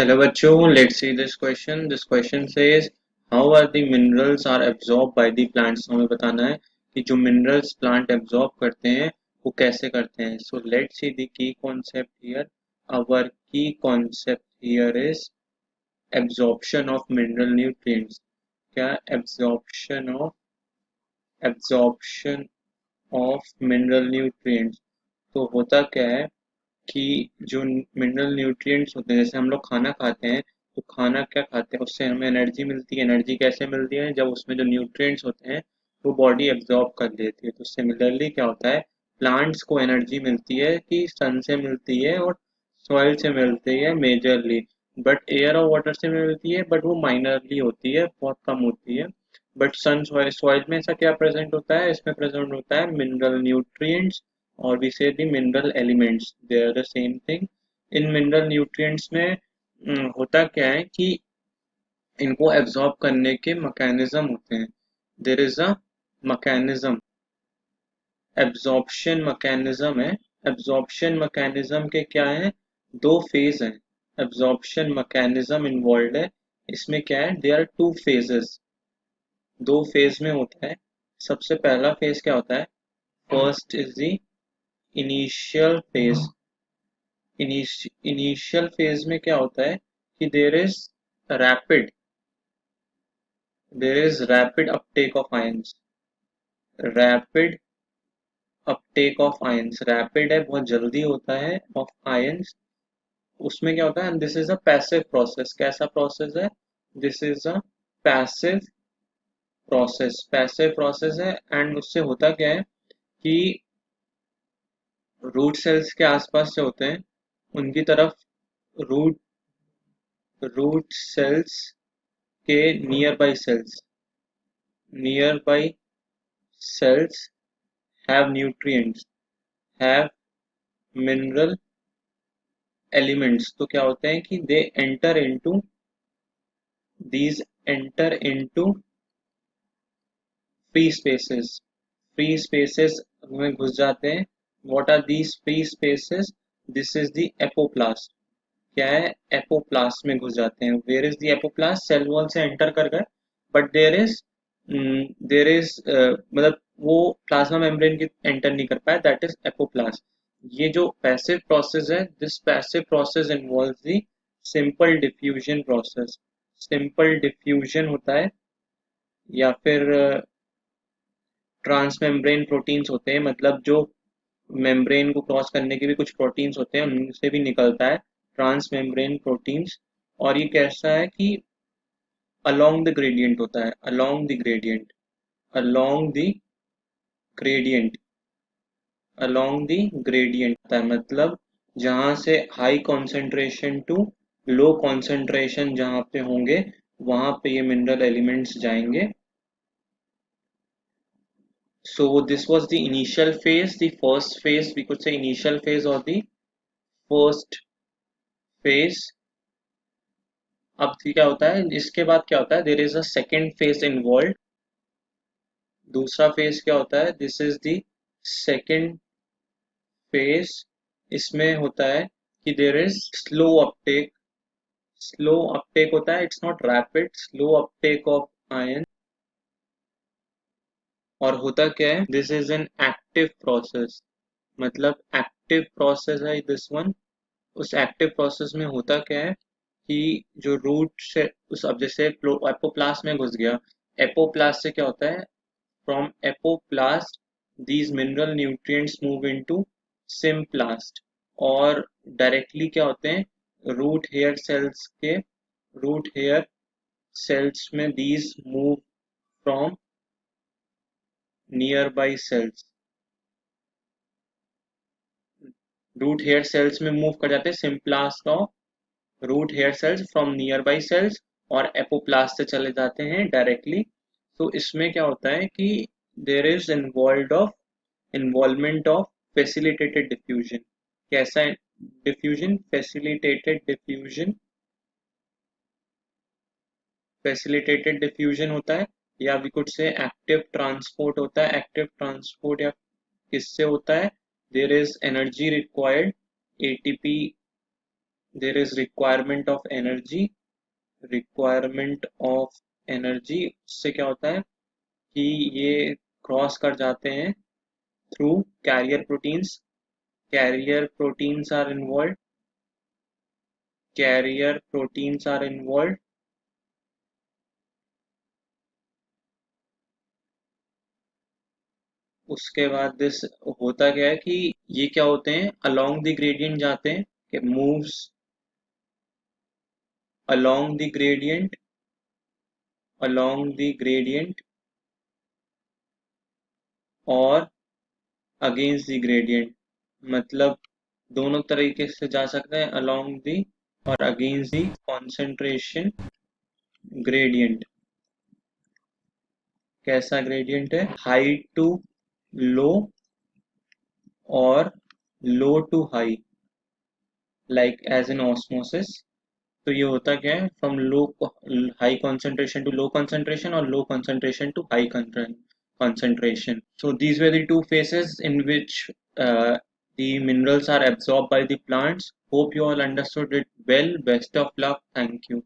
Hello बच्चों, let's see this question. This question says how are the minerals are absorbed by the plants. हमें बताना है कि जो minerals plant absorb करते हैं वो कैसे करते हैं. So let's see the key concept here. Our key concept here is absorption of mineral nutrients. क्या absorption of mineral nutrients. तो होता क्या है कि जो मिनरल न्यूट्रिएंट्स होते हैं, जैसे हम लोग खाना खाते हैं तो खाना क्या खाते हैं, उससे हमें एनर्जी मिलती है. एनर्जी कैसे मिलती है? जब उसमें जो न्यूट्रिएंट्स होते हैं वो बॉडी एब्जॉर्ब कर लेती है. तो सिमिलरली क्या होता है, प्लांट्स को एनर्जी मिलती है कि सन से मिलती है और सॉइल से मिलती है मेजरली, बट एयर और वाटर से मिलती है, बट वो माइनरली होती है, बहुत कम होती है. बट सन सॉइल में ऐसा क्या प्रेजेंट होता है, इसमें प्रेजेंट होता है mineral nutrients, or we say the mineral elements. They are the same thing. In mineral nutrients में होता क्या है कि इनको एब्जॉर्ब करने के मैकेनिज्म होते हैं. There is a mechanism, absorption mechanism है. एब्जॉर्प्शन मैकेनिज्म के क्या है, दो फेज हैं. एब्जॉर्प्शन मैकेनिज्म इन्वॉल्व है. इसमें क्या है, देयर आर टू फेजेस, दो फेज में होता है. सबसे पहला फेज क्या होता है, first is the initial phase. Initial phase में क्या होता है कि rapid there is rapid Uptake of ions. Rapid Uptake of ions, rapid है, बहुत जल्दी होता है, ऑफ आयंस. उसमें क्या होता है, this is a passive process. कैसा प्रोसेस है, this is a passive passive process है. एंड उससे होता क्या है कि रूट सेल्स के आसपास से होते हैं उनकी तरफ, रूट रूट सेल्स के near by cells have nutrients, have mineral elements. तो क्या होते हैं कि these enter into free spaces में घुस जाते हैं. what are these free spaces? this is the apoplast. क्या है, एपोप्लास्ट में घुस जाते हैं. Where is the apoplast, cell wall से एंटर कर गए, बट देयर इज मतलब वो प्लाज्मा मेम्ब्रेन की एंटर नहीं कर पाया, दैट इज एपोप्लास्ट. ये जो पैसिव प्रोसेस है, this passive process involve the simple diffusion process. Simple diffusion होता है या फिर ट्रांसमेम्ब्रेन प्रोटीन्स होते हैं, मतलब जो मेम्ब्रेन को क्रॉस करने के भी कुछ प्रोटीन्स होते हैं, उनसे भी निकलता है ट्रांस मेम्ब्रेन प्रोटीन्स. और ये कैसा है कि अलोंग द ग्रेडियंट होता है, अलोंग द ग्रेडियंट होता है, मतलब जहां से high concentration to low concentration जहां पे होंगे वहां पे ये मिनरल एलिमेंट्स जाएंगे. So this was the initial phase, the first phase, we could say initial phase or the first phase. अब क्या होता है, इसके बाद क्या होता है, there is a second phase involve. दूसरा फेज क्या होता है, this is the second phase. इसमें होता है कि देर इज स्लो अपटेक होता है, it's not rapid, slow Uptake of ion. और होता क्या है, this is an active process, मतलब एक्टिव प्रोसेस है दिस वन. उस एक्टिव प्रोसेस में होता क्या है कि जो रूट से उस, अब जैसे एपोप्लास्ट में घुस गया, एपोप्लास्ट से क्या होता है, from apoplast these mineral nutrients move into symplasm. और डायरेक्टली क्या होते हैं, रूट हेयर सेल्स में these move from nearby cells. Root hair cells में मूव कर जाते हैं symplast of root hair cells from nearby cells, और एपोप्लास्ट से चले जाते हैं डायरेक्टली. तो इसमें क्या होता है कि there is involvement of facilitated diffusion. कैसा डिफ्यूजन, फैसिलिटेटेड डिफ्यूजन होता है, या we could say active transport होता है. एक्टिव ट्रांसपोर्ट या किससे होता है, there is energy required, ATP there is requirement of energy उससे क्या होता है कि ये क्रॉस कर जाते हैं through carrier proteins carrier proteins are involve carrier proteins are involve उसके बाद दिस होता क्या है कि ये क्या होते हैं अलोंग द ग्रेडियंट जाते हैं कि moves along the gradient along the gradient और अगेंस्ट द ग्रेडियंट मतलब दोनों तरीके से जा सकते हैं अलोंग द और अगेंस्ट द कॉन्सेंट्रेशन ग्रेडियंट कैसा ग्रेडियंट है हाई टू लो और low to high like as in osmosis तो ये होता क्या है from low high concentration to low concentration or low concentration to high concentration. So these were the two phases in which the minerals are absorbed by the plants. Hope you all understood it well. Best of luck. Thank you.